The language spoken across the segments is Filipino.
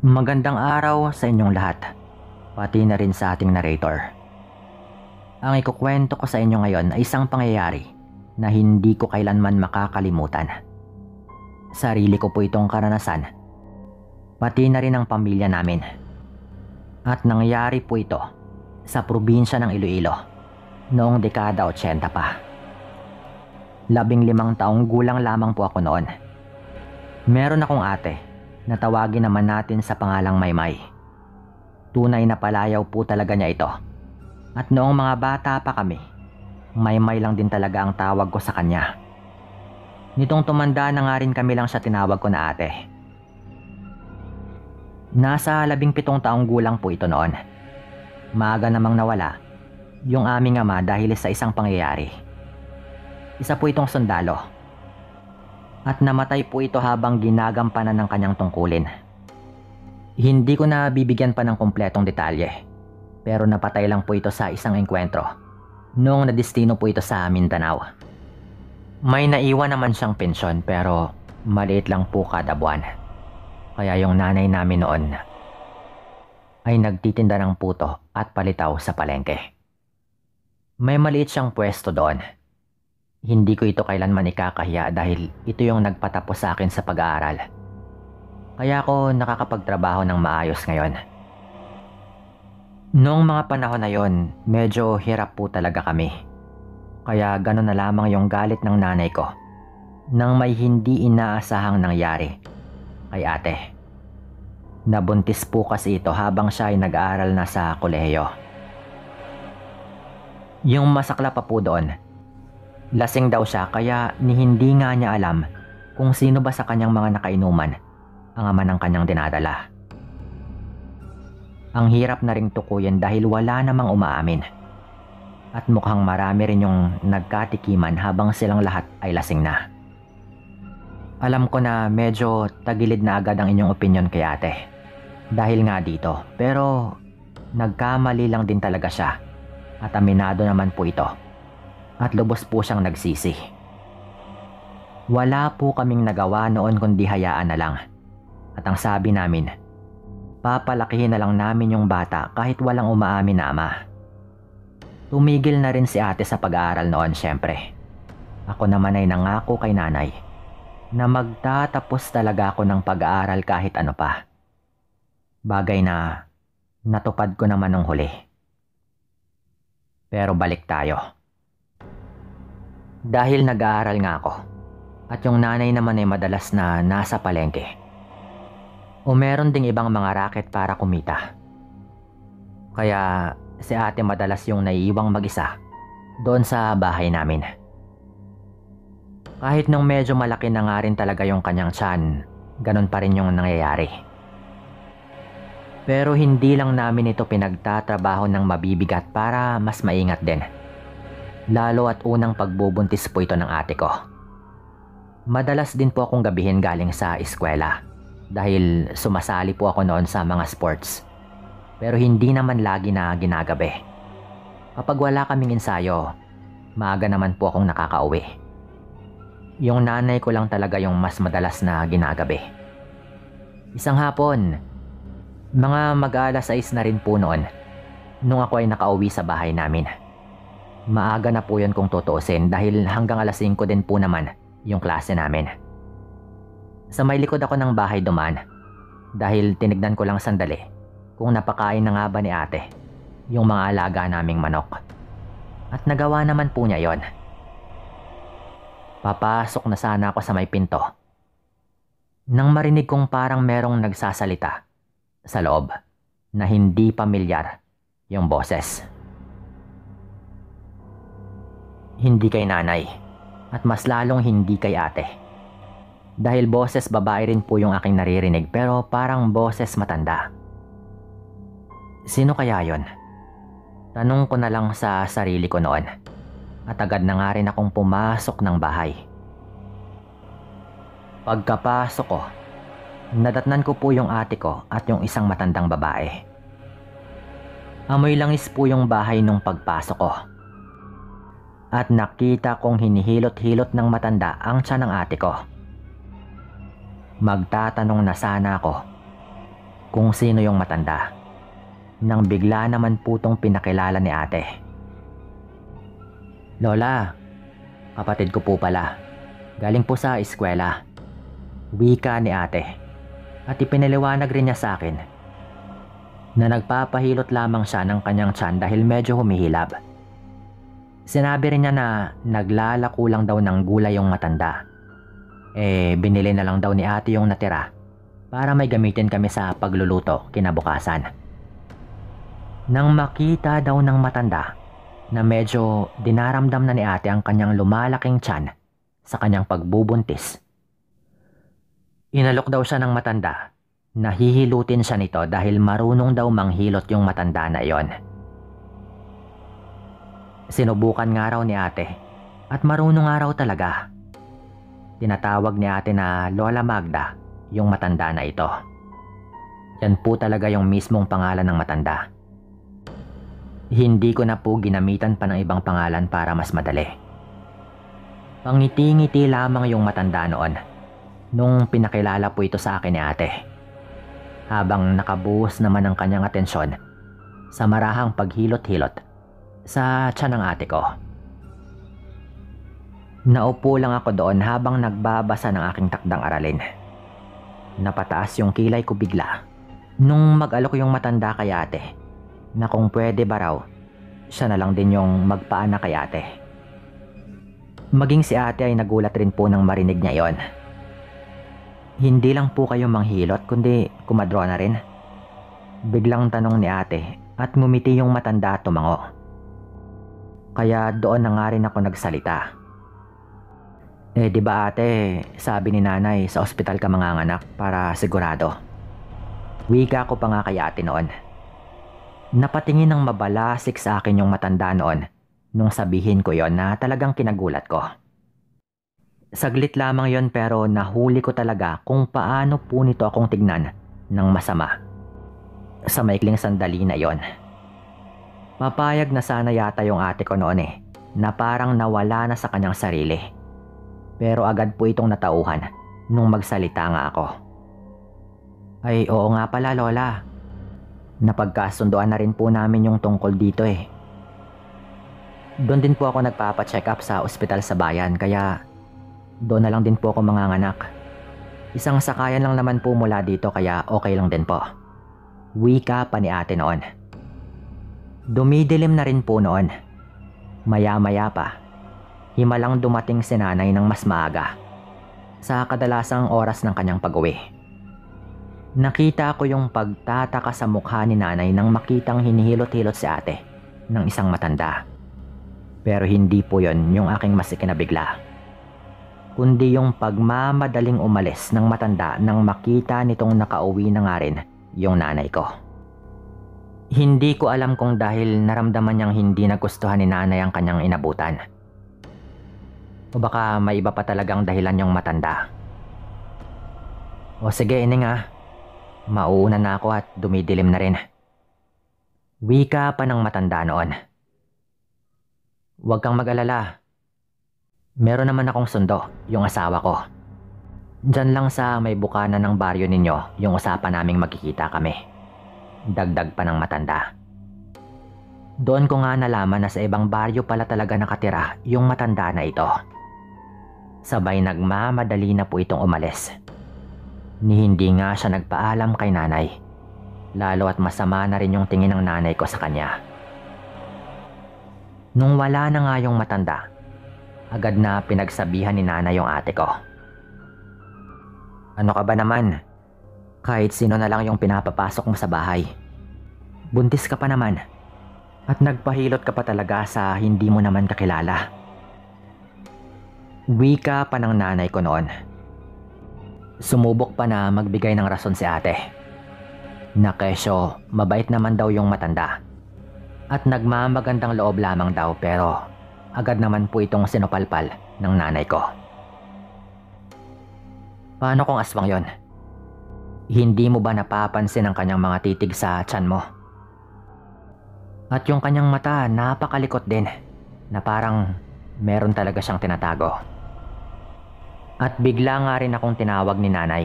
Magandang araw sa inyong lahat, pati na rin sa ating narrator. Ang ikukwento ko sa inyo ngayon ay isang pangyayari na hindi ko kailanman makakalimutan. Sarili ko po itong karanasan, pati na rin ang pamilya namin. At nangyari po ito sa probinsya ng Iloilo noong dekada 80 pa. 15 taong gulang lamang po ako noon. Meron akong ate na tawagin naman natin sa pangalang Maymay. Tunay na palayaw po talaga niya ito. At noong mga bata pa kami, Maymay lang din talaga ang tawag ko sa kanya. Nitong tumanda na nga rin kami lang siya tinawag ko na ate. Nasa 17 taong gulang po ito noon. Maaga namang nawala yung aming ama dahil sa isang pangyayari. Isa po itong sundalo. At namatay po ito habang ginagampanan ng kanyang tungkulin. Hindi ko na bibigyan pa ng kumpletong detalye, pero napatay lang po ito sa isang engkwentro noong nadestino po ito sa Mindanao. May naiwan naman siyang pensyon pero maliit lang po kada buwan. Kaya yung nanay namin noon ay nagtitinda ng puto at palitaw sa palengke. May maliit siyang pwesto doon. Hindi ko ito kailanman ikakahiya dahil ito yung nagpatapos sa akin sa pag-aaral. Kaya ako nakakapagtrabaho ng maayos ngayon. Noong mga panahon na yon, medyo hirap po talaga kami. Kaya gano'n na lamang yung galit ng nanay ko nang may hindi inaasahang nangyari kay ate. Nabuntis po kasi ito habang siya ay nag-aaral na sa kolehiyo. Yung masakla pa po doon, lasing daw siya kaya hindi nga niya alam kung sino ba sa kanyang mga nakainuman ang ama ng kanyang dinadala. Ang hirap na ring tukuyin dahil wala namang umaamin. At mukhang marami rin yung nagkatikiman habang silang lahat ay lasing na. Alam ko na medyo tagilid na agad ang inyong opinyon kay ate dahil nga dito, pero nagkamali lang din talaga siya at aminado naman po ito. At lubos po siyang nagsisi. Wala po kaming nagawa noon kundi hayaan na lang. At ang sabi namin, papalakihin na lang namin yung bata kahit walang umaamin na ama. Tumigil na rin si ate sa pag-aaral noon syempre. Ako naman ay nangako kay nanay na magtatapos talaga ako ng pag-aaral kahit ano pa. Bagay na natupad ko naman nung huli. Pero balik tayo. Dahil nag-aaral nga ako at yung nanay naman ay madalas na nasa palengke o meron ding ibang mga raket para kumita. Kaya si ate madalas yung naiiwang mag-isa doon sa bahay namin. Kahit nung medyo malaki na nga rin talaga yung kanyang tiyan, ganun pa rin yung nangyayari. Pero hindi lang namin ito pinagtatrabaho ng mabibigat para mas maingat din. Lalo at unang pagbubuntis po ito ng ate ko. Madalas din po akong gabihin galing sa eskwela dahil sumasali po ako noon sa mga sports. Pero hindi naman lagi na ginagabi. Kapag wala kaming ensayo, maaga naman po akong nakakauwi. Yung nanay ko lang talaga yung mas madalas na ginagabi. Isang hapon, mga mag-alas 6 na rin po noon nung ako ay nakauwi sa bahay namin. Maaga na po yun kung tutuusin dahil hanggang alas 5 din po naman yung klase namin. Sa may likod ako ng bahay dumaan dahil tinignan ko lang sandali kung napakain na nga ba ni ate yung mga alaga naming manok. At nagawa naman po niya yon. Papasok na sana ako sa may pinto nang marinig kong parang merong nagsasalita sa loob na hindi pamilyar yung boses. Hindi kay nanay at mas lalong hindi kay ate. Dahil boses babae rin po yung aking naririnig pero parang boses matanda. Sino kaya yon? Tanong ko na lang sa sarili ko noon at agad na nga rin akong pumasok ng bahay. Pagkapasok ko, nadatnan ko po yung ate ko at yung isang matandang babae. Amoy langis po yung bahay nung pagpasok ko. At nakita kong hinihilot-hilot ng matanda ang tiyan ng ate ko. Magtatanong na sana ako kung sino yung matanda. Nang bigla naman po tong pinakilala ni ate. Lola, kapatid ko po pala. Galing po sa eskwela. Wika ni ate. At ipinaliwanag rin niya sa akin na nagpapahilot lamang siya ng kanyang tiyan dahil medyo humihilab. Sinabi rin niya na naglalako lang daw ng gulay yung matanda. Binili na lang daw ni ate yung natira para may gamitin kami sa pagluluto kinabukasan. Nang makita daw ng matanda na medyo dinaramdam na ni ate ang kanyang lumalaking tiyan sa kanyang pagbubuntis, inalok daw siya ng matanda na hihilutin siya nito dahil marunong daw manghilot yung matanda na iyon. Sinubukan nga raw ni ate at marunong nga raw talaga. Tinatawag ni ate na Lola Magda yung matanda na ito. Yan po talaga yung mismong pangalan ng matanda. Hindi ko na po ginamitan pa ng ibang pangalan para mas madali. Pangiti-ngiti lamang yung matanda noon nung pinakilala po ito sa akin ni ate. Habang nakabuhos naman ang kanyang atensyon sa marahang paghilot-hilot sa tiyan ng ate ko. Naupo lang ako doon habang nagbabasa ng aking takdang aralin. Napataas yung kilay ko bigla nung mag-alok yung matanda kay ate na kung pwede ba raw, siya na lang din yung magpaanak kay ate. Maging si ate ay nagulat rin po nang marinig niya yon. Hindi lang po kayo manghilot kundi kumadro na rin? Biglang tanong ni ate at ngumiti yung matanda at tumango. Kaya doon na nga rin ako nagsalita. Di ba ate, sabi ni nanay sa ospital ka manganganak para sigurado. Wika ko pa nga kay ate noon. Napatingin ng mabalasik sa akin yung matanda noon nung sabihin ko yon na talagang kinagulat ko. Saglit lamang yon pero nahuli ko talaga kung paano po nito akong tignan ng masama. Sa maikling sandali na yon. Papayag na sana yata yung ate ko noon na parang nawala na sa kanyang sarili. Pero agad po itong natauhan nung magsalita nga ako. Ay oo nga pala Lola. Napagkasunduan na rin po namin yung tungkol dito Doon din po ako nagpapa-check up sa ospital sa bayan kaya doon na lang din po ako manganganak. Isang sakayan lang naman po mula dito kaya okay lang din po. Wika pa ni ate noon. Dumidilim na rin po noon. Maya-maya pa, himalang dumating si nanay ng mas maaga sa kadalasang oras ng kanyang pag-uwi. Nakita ko yung pagtataka sa mukha ni nanay nang makitang hinihilot-hilot si ate ng isang matanda. Pero hindi po yon yung aking mas ikinabigla, kundi yung pagmamadaling umalis ng matanda nang makita nitong nakauwi na nga rin yung nanay ko. Hindi ko alam kung dahil naramdaman niyang hindi nagustuhan ni nanay ang kanyang inabutan. O baka may iba pa talagang dahilan yung matanda. O sige, ining mauuna na ako at dumidilim na rin. Wika pa ng matanda noon. Huwag kang mag-alala. Meron naman akong sundo, yung asawa ko. Diyan lang sa may bukana ng baryo ninyo yung usapan naming magkikita kami. Dagdag pa ng matanda. Doon ko nga nalaman na sa ibang baryo pala talaga nakatira yung matanda na ito. Sabay nagmamadali na po itong umalis. Ni hindi nga siya nagpaalam kay nanay. Lalo at masama na rin yung tingin ng nanay ko sa kanya. Nung wala na nga yung matanda, agad na pinagsabihan ni nanay yung ate ko. Ano ka ba naman? Kahit sino na lang yung pinapapasok mo sa bahay. Buntis ka pa naman. At nagpahilot ka pa talaga sa hindi mo naman kakilala. Wika pa ng nanay ko noon. Sumubok pa na magbigay ng rason si ate. Na kesyo, mabait naman daw yung matanda. At nagmamagandang loob lamang daw pero agad naman po itong sinupalpal ng nanay ko. Paano kung aswang yon? Hindi mo ba napapansin ang kanyang mga titig sa tiyan mo? At yung kanyang mata napakalikot din na parang meron talaga siyang tinatago. At bigla nga rin akong tinawag ni nanay.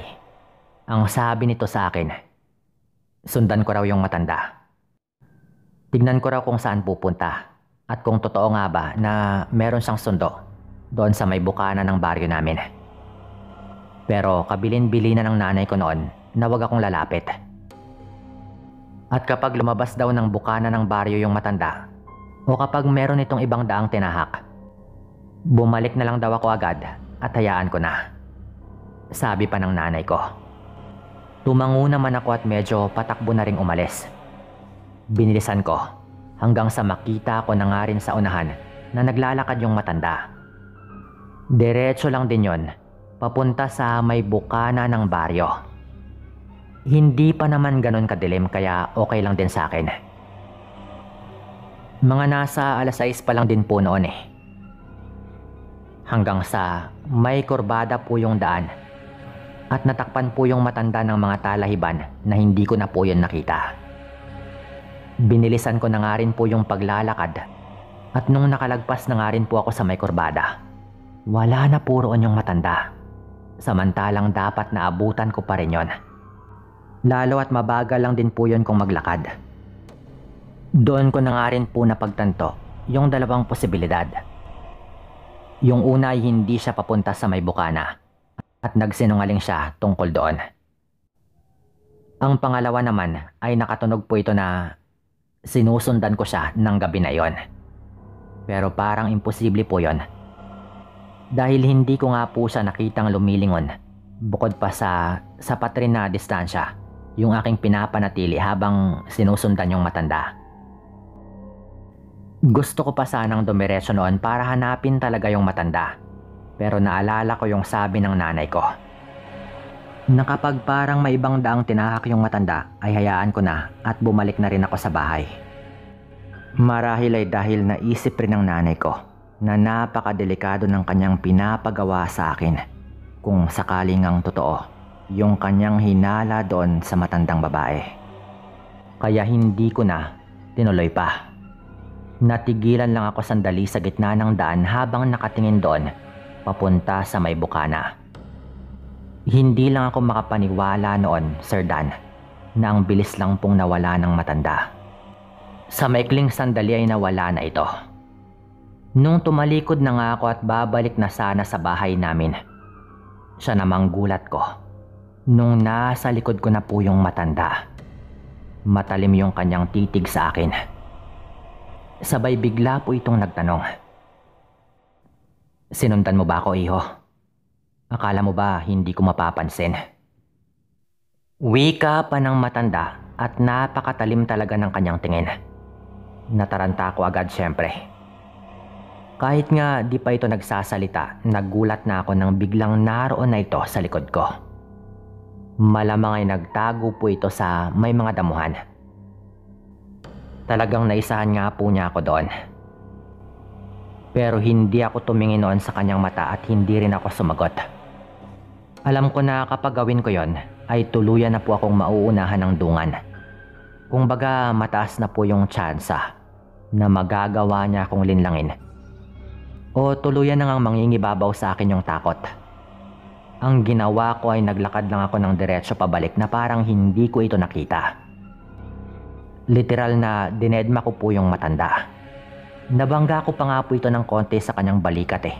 Ang sabi nito sa akin, Sundan ko raw yung matanda. Tignan ko raw kung saan pupunta at kung totoo nga ba na meron siyang sundo doon sa may bukana ng baryo namin. Pero kabilin-bili na ng nanay ko noon na wag akong lalapit. At kapag lumabas daw ng bukana ng baryo yung matanda, o kapag meron itong ibang daang tinahak, bumalik na lang daw ako agad at hayaan ko na. Sabi pa ng nanay ko. Tumango naman ako at medyo patakbo na ring umalis. Binilisan ko hanggang sa makita ko na nga rin sa unahan na naglalakad yung matanda. Diretso lang din yon, papunta sa may bukana ng baryo. Hindi pa naman ganun kadilim kaya okay lang din sa akin. Mga nasa 6:00 pa lang din po noon eh. Hanggang sa may kurbada po yung daan at natakpan po yung matanda ng mga talahiban na hindi ko na po yun nakita. Binilisan ko na nga rin po yung paglalakad at nung nakalagpas na nga rin po ako sa may kurbada, wala na po roon yung matanda. Samantalang dapat na abutan ko pa rin yon. Lalo at mabagal lang din po yun kung maglakad. Doon ko na nga rin po napagtanto yung dalawang posibilidad. Yung una ay hindi siya papunta sa may bukana at nagsinungaling siya tungkol doon. Ang pangalawa naman ay nakatunog po ito na sinusundan ko siya ng gabi na yon. Pero parang imposible po yon. Dahil hindi ko nga po siya nakitang lumilingon bukod pa sa sapat rin na distansya yung aking pinapanatili habang sinusundan yung matanda. Gusto ko pa sanang dumiretso noon para hanapin talaga yung matanda. Pero naalala ko yung sabi ng nanay ko na kapag parang may ibang daang tinahak yung matanda ay hayaan ko na at bumalik na rin ako sa bahay. Marahil ay dahil naisip rin ng nanay ko na napakadelikado ng kanyang pinapagawa sa akin kung sakaling ang totoo yung kanyang hinala doon sa matandang babae. Kaya hindi ko na tinuloy pa. Natigilan lang ako sandali sa gitna ng daan habang nakatingin doon papunta sa may bukana. Hindi lang ako makapaniwala noon, Sir Dan, na ang bilis lang pong nawala ng matanda. Sa maikling sandali ay nawala na ito. Nung tumalikod na nga ako at babalik na sana sa bahay namin, siya namang gulat ko nung nasa likod ko na po yung matanda. Matalim yung kanyang titig sa akin. Sabay bigla po itong nagtanong, "Sinundan mo ba ako, iho? Akala mo ba hindi ko mapapansin?" Wika pa ng matanda at napakatalim talaga ng kanyang tingin. Nataranta ko agad syempre. Kahit nga di pa ito nagsasalita, nagulat na ako nang biglang naroon na ito sa likod ko. Malamang ay nagtago po ito sa may mga damuhan. Talagang naisahan nga po niya ako doon. Pero hindi ako tumingin noon sa kanyang mata at hindi rin ako sumagot. Alam ko na kapag gawin ko yon ay tuluyan na po akong mauunahan ng dungan. Kung baga mataas na po yung tsansa na magagawa niya akong linlangin. O tuluyan na ngang mangingibabaw sa akin yung takot. Ang ginawa ko ay naglakad lang ako ng diretso pabalik na parang hindi ko ito nakita. Literal na dinedma ko po yung matanda. Nabangga ko pa nga po ito ng konti sa kanyang balikat eh.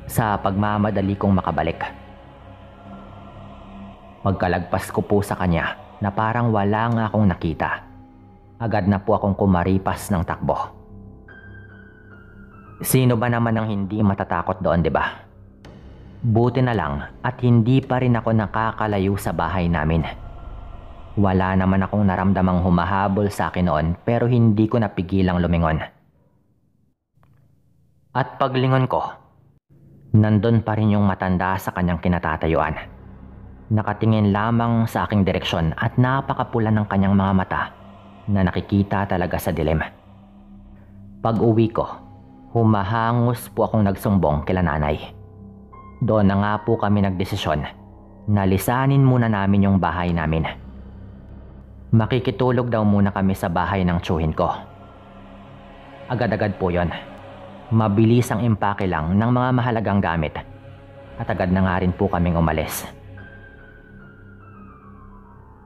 Sa pagmamadali kong makabalik. Pagkalagpas ko po sa kanya na parang wala nga akong nakita, agad na po akong kumaripas ng takbo. Sino ba naman ang hindi matatakot doon, di ba? Buti na lang at hindi pa rin ako nakakalayo sa bahay namin. Wala naman akong naramdamang humahabol sa akin noon pero hindi ko napigilang lumingon. At paglingon ko, nandun pa rin yung matanda sa kanyang kinatatayuan. Nakatingin lamang sa aking direksyon at napakapula ng kanyang mga mata na nakikita talaga sa dilim. Pag-uwi ko, humahangos po akong nagsumbong kila nanay. Doon na nga po kami nagdesisyon na lisanin muna namin yung bahay namin. Makikitulog daw muna kami sa bahay ng tsuhin ko. Agad-agad po yon. Mabilis ang impake lang ng mga mahalagang gamit at agad na nga rin po kaming umalis.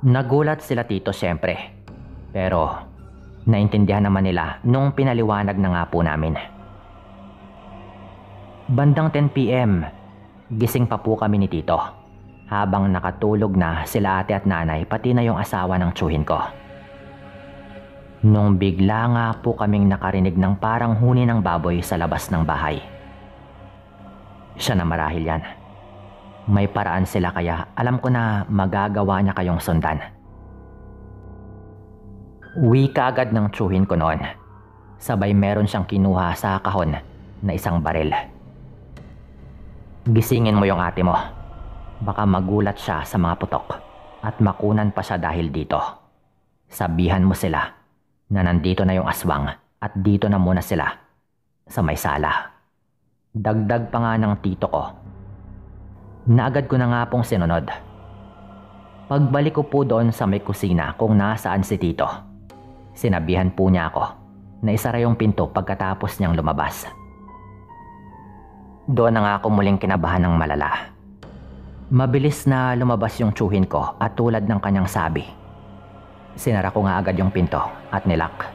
Nagulat sila tito syempre. Pero naintindihan naman nila nung pinaliwanag na nga po namin. Bandang 10 PM, gising pa po kami ni tito. Habang nakatulog na sila ate at nanay pati na yung asawa ng tiyuhin ko. Nung bigla nga po kaming nakarinig ng parang huni ng baboy sa labas ng bahay. Siya na marahil yan. May paraan sila kaya alam ko na magagawa niya kayong sundan. Uwi ka agad ng tiyuhin ko noon. Sabay meron siyang kinuha sa kahon na isang baril. Gisingin mo yung ate mo. Baka magulat siya sa mga putok at makunan pa siya dahil dito. Sabihan mo sila na nandito na yung aswang at dito na muna sila sa may sala. Dagdag pa nga ng tito ko na agad ko na nga pong sinunod. Pagbalik ko po doon sa may kusina kung nasaan si tito, sinabihan po niya ako na isara yung pinto pagkatapos niyang lumabas. Doon na nga ako muling kinabahan ng malala. Mabilis na lumabas yung tiyuhin ko at tulad ng kanyang sabi, sinara ko nga agad yung pinto at nilak.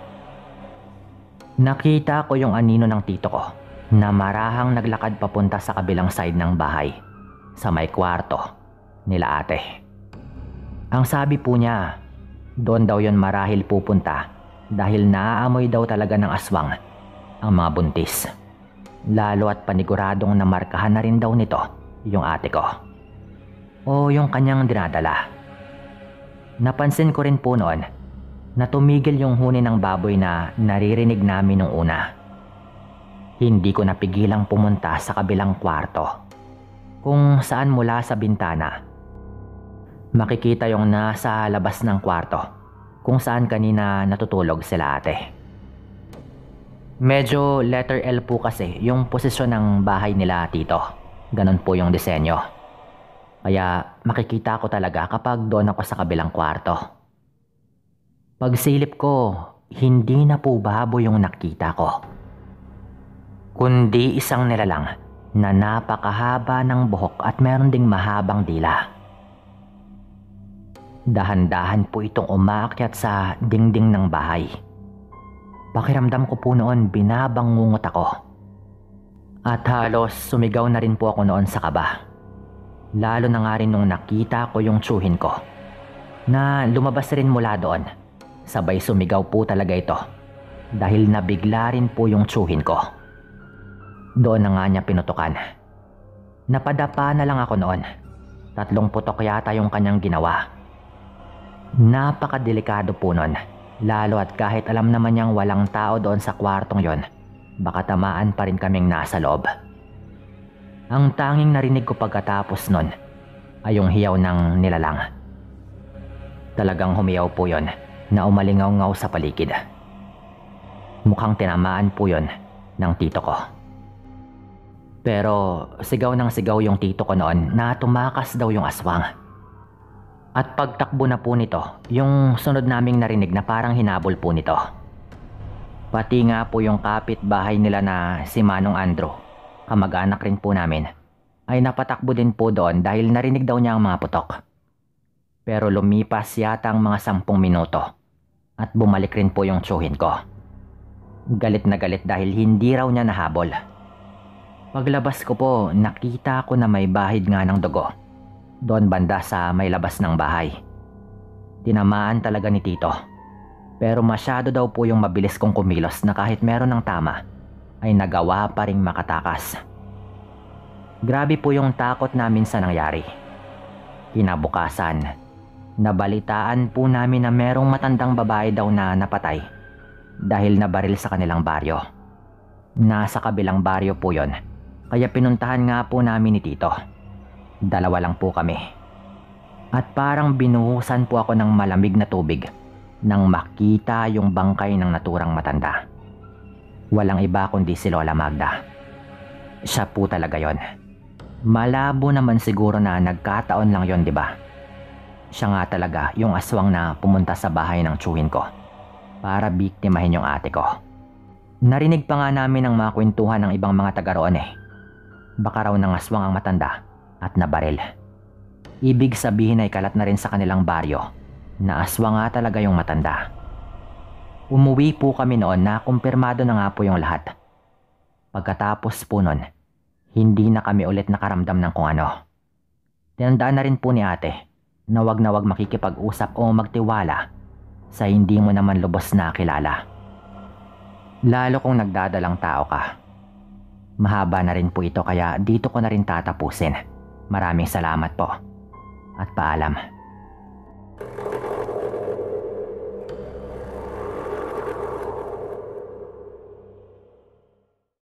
Nakita ko yung anino ng tito ko na marahang naglakad papunta sa kabilang side ng bahay, sa may kwarto nila ate. Ang sabi po niya, doon daw yon marahil pupunta dahil naaamoy daw talaga ng aswang ang mga buntis. Lalo at paniguradong namarkahan na rin daw nito yung ate ko o yung kanyang dinadala. Napansin ko rin po noon na tumigil yung huni ng baboy na naririnig namin nung una. Hindi ko napigilang pumunta sa kabilang kwarto kung saan mula sa bintana makikita yung nasa labas ng kwarto kung saan kanina natutulog sila ate. Medyo letter L po kasi yung posisyon ng bahay nila tito. Ganon po yung disenyo. Kaya makikita ko talaga kapag doon ako sa kabilang kwarto. Pagsilip ko, hindi na po baboy yung nakita ko, kundi isang nilalang na napakahaba ng buhok at meron ding mahabang dila. Dahan-dahan po itong umaakyat sa dingding ng bahay. Pakiramdam ko po noon binabangungot ako. At halos sumigaw na rin po ako noon sa kaba. Lalo na nga rin nung nakita ko yung tiyuhin ko na lumabas rin mula doon. Sabay sumigaw po talaga ito dahil nabigla rin po yung tiyuhin ko. Doon na nga niya pinutukan. Napadapa na lang ako noon. 3 putok yata yung kanyang ginawa. Napakadelikado po noon. Lalo at kahit alam naman niyang walang tao doon sa kwartong yon, baka tamaan pa rin kaming nasa loob. Ang tanging narinig ko pagkatapos nun ay yung hiyaw ng nilalang. Talagang humiyaw po yon na umalingaw-ngaw sa paligid. Mukhang tinamaan po yon ng tito ko. Pero sigaw ng sigaw yung tito ko noon na tumakas daw yung aswang. At pagtakbo na po nito, yung sunod naming narinig na parang hinabol po nito. Pati nga po yung kapitbahay nila na si Manong Andrew, kamag-anak rin po namin, ay napatakbo din po doon dahil narinig daw niya ang mga putok. Pero lumipas yata ang mga 10 minuto at bumalik rin po yung tiyuhin ko. Galit na galit dahil hindi raw niya nahabol. Paglabas ko po, nakita ko na may bahid nga ng dugo doon banda sa may labas ng bahay. Tinamaan talaga ni tito. Pero masyado daw po yung mabilis kong kumilos na kahit meron ng tama ay nagawa pa ring makatakas. Grabe po yung takot namin sa nangyari. Kinabukasan, nabalitaan po namin na merong matandang babae daw na napatay dahil nabaril sa kanilang baryo. Nasa kabilang baryo po yon, kaya pinuntahan nga po namin ni tito. 2 lang po kami. At parang binuhusan po ako ng malamig na tubig nang makita yung bangkay ng naturang matanda. Walang iba kundi si Lola Magda. Siya po talaga yon. Malabo naman siguro na nagkataon lang yon, di ba? Siya nga talaga yung aswang na pumunta sa bahay ng tiyuhin ko para biktimahin yung ate ko. Narinig pa nga namin ang mga kwentuhan ng ibang mga taga roon eh. Baka raw ng aswang ang matanda at nabaril. Ibig sabihin ay kalat na rin sa kanilang baryo Naaswa nga talaga yung matanda. Umuwi po kami noon na kumpirmado na nga po yung lahat. Pagkatapos po nun, hindi na kami ulit nakaramdam ng kung ano. Tinandaan na rin po ni ate na wag makikipag-usap o magtiwala sa hindi mo naman lubos na kilala. Lalo kung nagdadalang tao ka. Mahaba na rin po ito kaya dito ko na rin tatapusin. Maraming salamat po. At paalam.